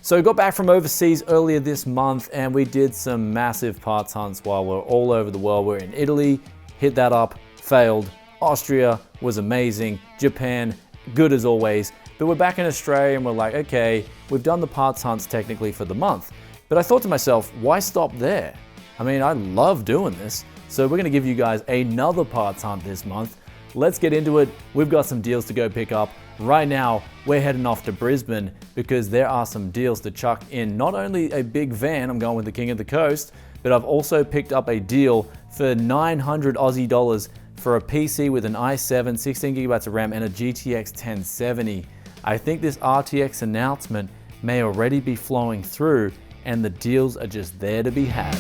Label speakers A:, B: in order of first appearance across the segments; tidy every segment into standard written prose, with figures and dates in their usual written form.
A: So we got back from overseas earlier this month and we did some massive parts hunts while we're all over the world. We're in Italy, hit that up, failed. Austria was amazing. Japan, good as always. But we're back in Australia and we're like, okay, we've done the parts hunts technically for the month. But I thought to myself, why stop there? I mean, I love doing this. So we're gonna give you guys another parts hunt this month. Let's get into it. We've got some deals to go pick up. Right now, we're heading off to Brisbane because there are some deals to chuck in. Not only a big van, I'm going with the King of the Coast, but I've also picked up a deal for 900 Aussie dollars for a PC with an i7, 16 gigabytes of RAM and a GTX 1070. I think this RTX announcement may already be flowing through and the deals are just there to be had.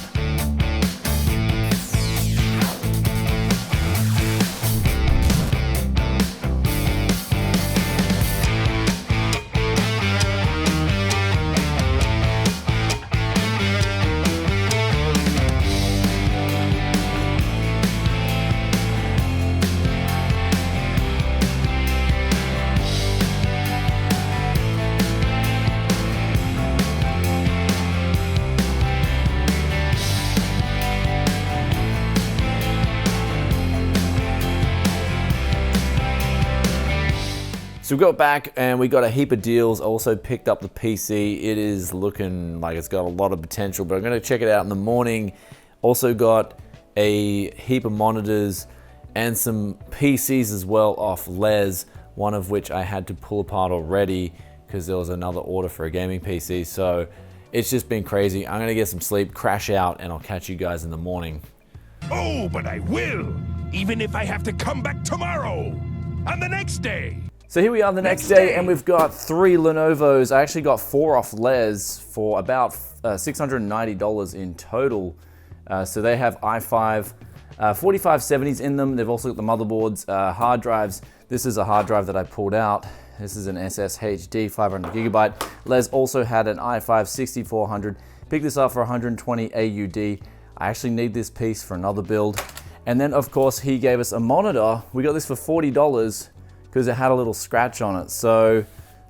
A: So we got back and we got a heap of deals. Also picked up the PC. It is looking like it's got a lot of potential, but I'm gonna check it out in the morning. Also got a heap of monitors and some PCs as well off Les, one of which I had to pull apart already because there was another order for a gaming PC. So it's just been crazy. I'm gonna get some sleep, crash out, and I'll catch you guys in the morning.
B: Oh, but I will, even if I have to come back tomorrow and the next day.
A: So here we are the next day and we've got 3 Lenovo's. I actually got 4 off Les for about $690 in total. So they have i5 4570s in them. They've also got the motherboards, hard drives. This is a hard drive that I pulled out. This is an SSHD 500 gigabyte. Les also had an i5 6400. Picked this up for 120 AUD. I actually need this piece for another build. And then of course he gave us a monitor. We got this for $40. Because it had a little scratch on it, so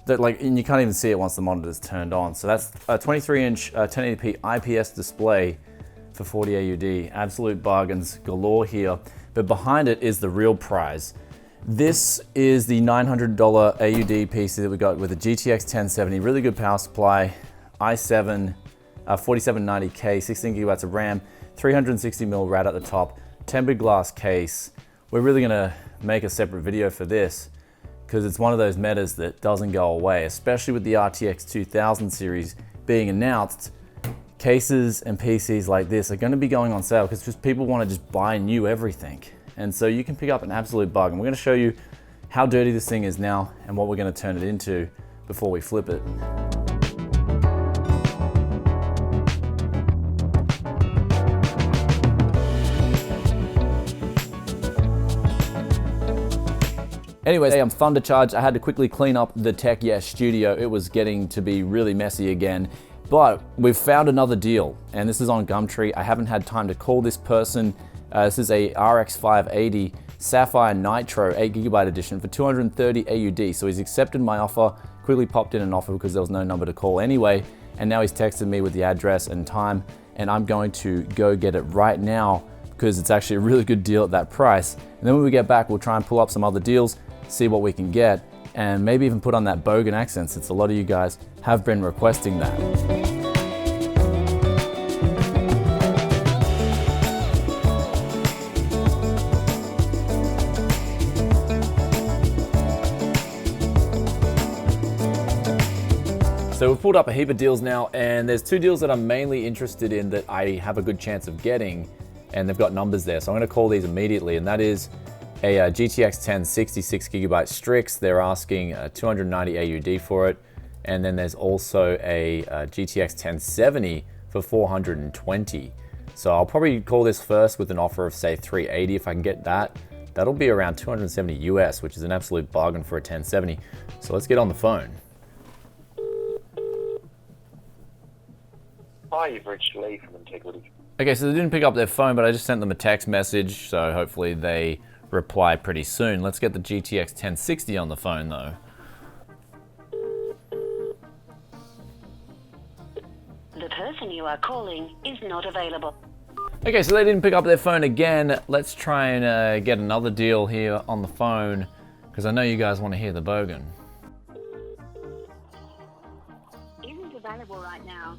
A: that and you can't even see it once the monitor's turned on. So that's a 23-inch 1080p IPS display for 40 AUD. Absolute bargains galore here. But behind it is the real prize. This is the $900 AUD PC that we got with a GTX 1070, really good power supply, i7, 4790K, 16 gigabytes of RAM, 360mm RAD at the top, tempered glass case. We're really gonna make a separate video for this because it's one of those metas that doesn't go away, especially with the RTX 2000 series being announced. Cases and PCs like this are going to be going on sale because just people want to just buy new everything. And so you can pick up an absolute bargain. We're going to show you how dirty this thing is now and what we're going to turn it into before we flip it. Anyways, I'm thunder charged. I had to quickly clean up the Tech Yes studio. It was getting to be really messy again, but we've found another deal and this is on Gumtree. I haven't had time to call this person. This is a RX 580 Sapphire Nitro 8GB edition for 230 AUD. So he's accepted my offer, quickly popped in an offer because there was no number to call anyway. And now he's texted me with the address and time and I'm going to go get it right now because it's actually a really good deal at that price. And then when we get back, we'll try and pull up some other deals, see what we can get, and maybe even put on that Bogan accent since a lot of you guys have been requesting that. So we've pulled up a heap of deals now, and there's 2 deals that I'm mainly interested in that I have a good chance of getting, and they've got numbers there. So I'm gonna call these immediately, and that is a GTX 10 66GB Strix. They're asking 290 AUD for it. And then there's also a GTX 1070 for 420. So I'll probably call this first with an offer of say 380 if I can get that. That'll be around 270 US, which is an absolute bargain for a 1070. So let's get on the phone.
C: Hi, you've reached Lee from Untitled.
A: Okay, so they didn't pick up their phone, but I just sent them a text message, so hopefully they reply pretty soon. Let's get the GTX 1060 on the phone though.
D: person you are calling is not available.
A: Okay, so they didn't pick up their phone again. Let's try and get another deal here on the phone, because I know you guys want to hear the bogan.
D: Isn't available right now.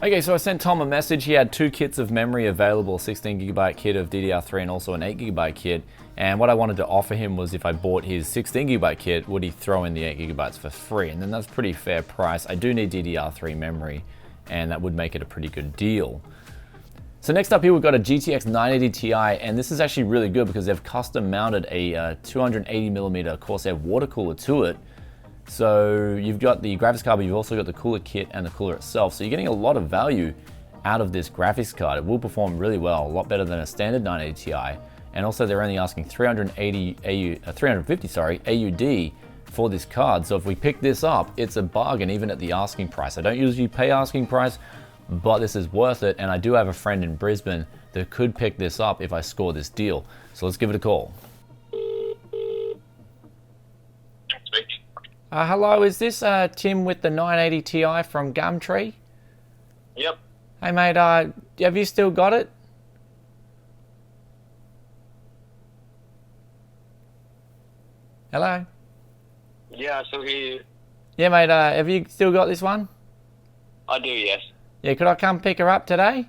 A: Okay, so I sent Tom a message. He had 2 kits of memory available, 16GB kit of DDR3 and also an 8GB kit. And what I wanted to offer him was if I bought his 16GB kit, would he throw in the 8GB for free? And then that's a pretty fair price. I do need DDR3 memory, and that would make it a pretty good deal. So next up here, we've got a GTX 980 Ti, and this is actually really good because they've custom mounted a 280mm Corsair water cooler to it. So you've got the graphics card, but you've also got the cooler kit and the cooler itself. So you're getting a lot of value out of this graphics card. It will perform really well, a lot better than a standard 980 Ti. And also they're only asking 350 AUD for this card. So if we pick this up, it's a bargain even at the asking price. I don't usually pay asking price, but this is worth it. And I do have a friend in Brisbane that could pick this up if I score this deal. So let's give it a call. Hello, is this Tim with the 980 Ti from Gumtree?
C: Yep.
A: Hey mate, have you still got it? Hello?
C: Yeah, so he...
A: Yeah mate, have you still got this one?
C: I do, yes.
A: Yeah, could I come pick her up today?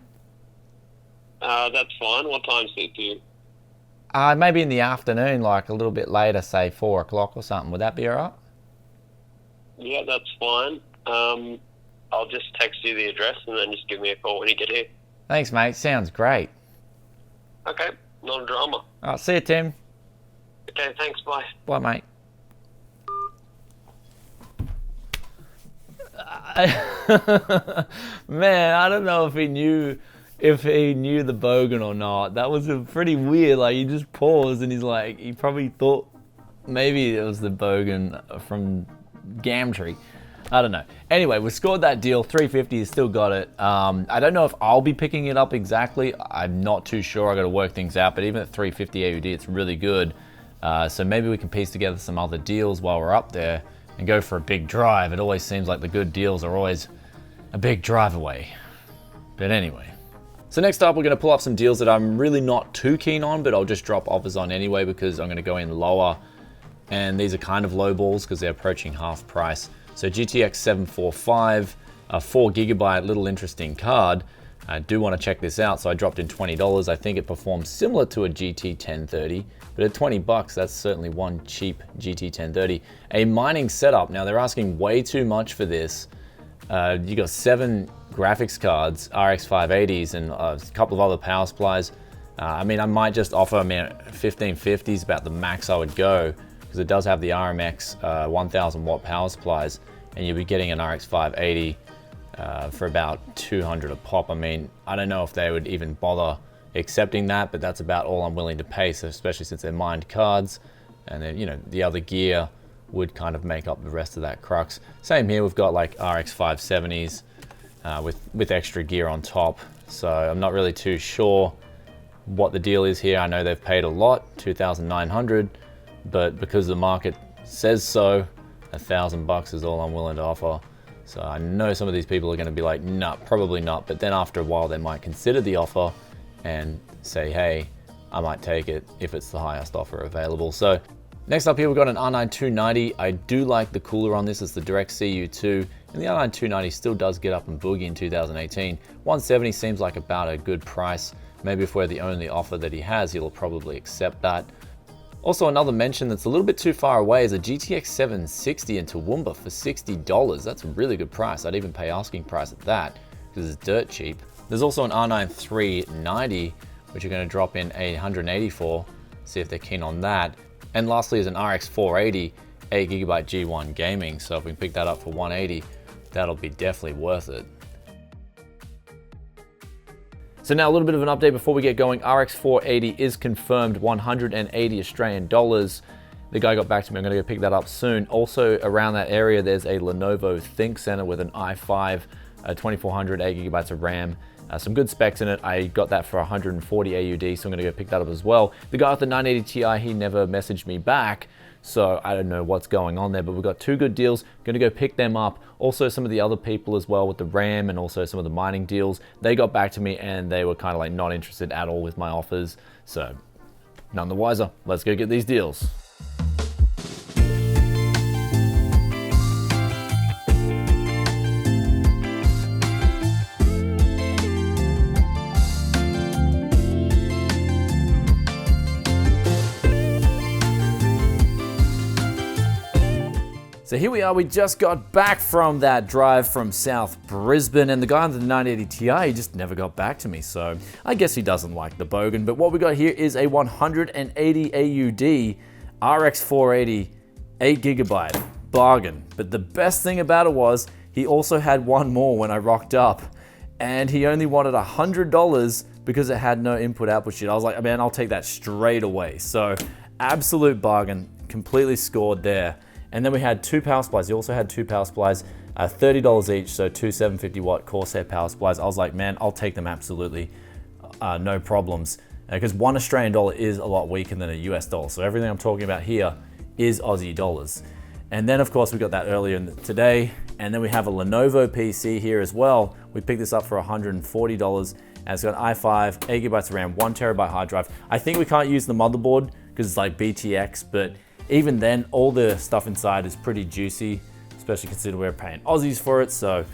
C: That's fine. What time suits you?
A: Maybe in the afternoon, like a little bit later, say 4 o'clock or something. Would that be alright?
C: Yeah, that's fine. I'll just text you the address and then just give me a call when you get here.
A: Thanks mate, sounds great.
C: Okay, not a drama.
A: Alright, see you Tim.
C: Okay, thanks, bye.
A: Bye mate. Man, I don't know if he knew the bogan or not. That was a pretty weird, like he just paused and he's like, he probably thought maybe it was the bogan from Gumtree. I don't know. Anyway, we scored that deal. 350, he's still got it. I don't know if I'll be picking it up exactly. I'm not too sure. I got to work things out. But even at 350 AUD, it's really good. So maybe we can piece together some other deals while we're up there and go for a big drive. It always seems like the good deals are always a big drive away. But anyway. So next up, we're going to pull up some deals that I'm really not too keen on, but I'll just drop offers on anyway because I'm going to go in lower. And these are kind of low balls because they're approaching half price. So GTX 745, a 4GB little interesting card. I do want to check this out, so I dropped in $20. I think it performs similar to a GT 1030, but at 20 bucks, that's certainly one cheap GT 1030. A mining setup. Now they're asking way too much for this. You got 7 graphics cards, RX 580s, and a couple of other power supplies. I mean, I might just offer, 1550 is about the max I would go, because it does have the RMX 1000 watt power supplies, and you'll be getting an RX 580 for about 200 a pop. I mean, I don't know if they would even bother accepting that, but that's about all I'm willing to pay, so especially since they're mined cards, and then, the other gear would kind of make up the rest of that crux. Same here, we've got like RX 570s with extra gear on top, so I'm not really too sure what the deal is here. I know they've paid a lot, 2,900, but because the market says so, $1,000 is all I'm willing to offer. So I know some of these people are going to be like, nah, probably not. But then after a while, they might consider the offer and say, hey, I might take it if it's the highest offer available. So next up here, we've got an R9 290. I do like the cooler on this. It's the Direct CU2. And the R9 290 still does get up and boogie in 2018. 170 seems like about a good price. Maybe if we're the only offer that he has, he'll probably accept that. Also, another mention that's a little bit too far away is a GTX 760 in Toowoomba for $60. That's a really good price. I'd even pay asking price at that because it's dirt cheap. There's also an R9 390, which you're going to drop in 180 for, see if they're keen on that. And lastly is an RX 480, 8GB G1 gaming. So if we can pick that up for 180, that'll be definitely worth it. So now a little bit of an update before we get going. RX 480 is confirmed, 180 Australian dollars. The guy got back to me, I'm gonna go pick that up soon. Also around that area, there's a Lenovo ThinkCentre with an i5, 2400, 8GB of RAM. Some good specs in it. I got that for 140 AUD, so I'm gonna go pick that up as well. The guy with the 980 Ti, he never messaged me back. So I don't know what's going on there, but we've got 2 good deals. Going to go pick them up. Also some of the other people as well with the RAM and also some of the mining deals. They got back to me and they were kind of like not interested at all with my offers. So none the wiser. Let's go get these deals. So here we are, we just got back from that drive from South Brisbane, and the guy on the 980 Ti, he just never got back to me, so I guess he doesn't like the Bogan. But what we got here is a 180 AUD RX 480 8GB bargain. But the best thing about it was he also had one more when I rocked up, and he only wanted $100 because it had no input output shit. I was like, man, I'll take that straight away. So absolute bargain, completely scored there. And then we had 2 power supplies. He also had 2 power supplies, $30 each, so 2 750 watt Corsair power supplies. I was like, man, I'll take them absolutely, no problems. Because one Australian dollar is a lot weaker than a US dollar. So everything I'm talking about here is Aussie dollars. And then of course we got that earlier today. And then we have a Lenovo PC here as well. We picked this up for $140. And it's got an i5, 8GB RAM, 1TB hard drive. I think we can't use the motherboard because it's like BTX, but even then, all the stuff inside is pretty juicy, especially considering we're paying Aussies for it. So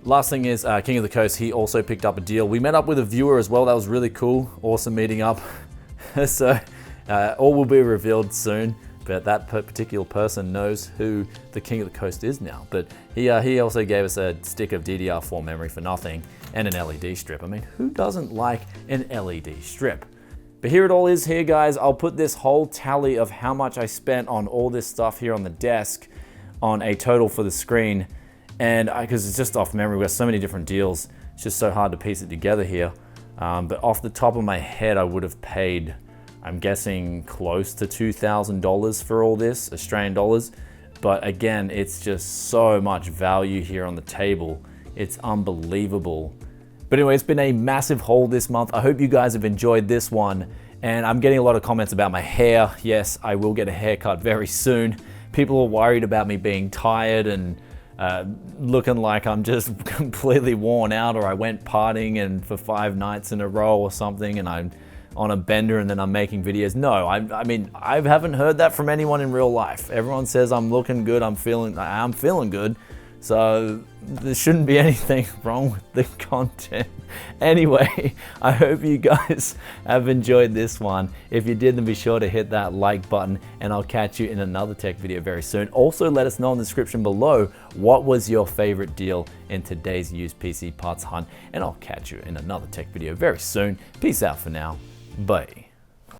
A: last thing is King of the Coast, he also picked up a deal. We met up with a viewer as well. That was really cool. Awesome meeting up. So all will be revealed soon, but that particular person knows who the King of the Coast is now. But he also gave us a stick of DDR4 memory for nothing and an LED strip. I mean, who doesn't like an LED strip? But here it all is here, guys. I'll put this whole tally of how much I spent on all this stuff here on the desk on a total for the screen. And because it's just off memory, we have so many different deals. It's just so hard to piece it together here. But off the top of my head, I would have paid, I'm guessing, close to $2,000 for all this, Australian dollars. But again, it's just so much value here on the table. It's unbelievable. But anyway, it's been a massive haul this month. I hope you guys have enjoyed this one. And I'm getting a lot of comments about my hair. Yes, I will get a haircut very soon. People are worried about me being tired and looking like I'm just completely worn out, or I went partying and for 5 nights in a row or something and I'm on a bender and then I'm making videos. No, I mean, I haven't heard that from anyone in real life. Everyone says I'm looking good, I'm feeling good. So there shouldn't be anything wrong with the content. Anyway, I hope you guys have enjoyed this one. If you did, then be sure to hit that like button, and I'll catch you in another tech video very soon. Also, let us know in the description below what was your favorite deal in today's used PC parts hunt, and I'll catch you in another tech video very soon. Peace out for now. Bye.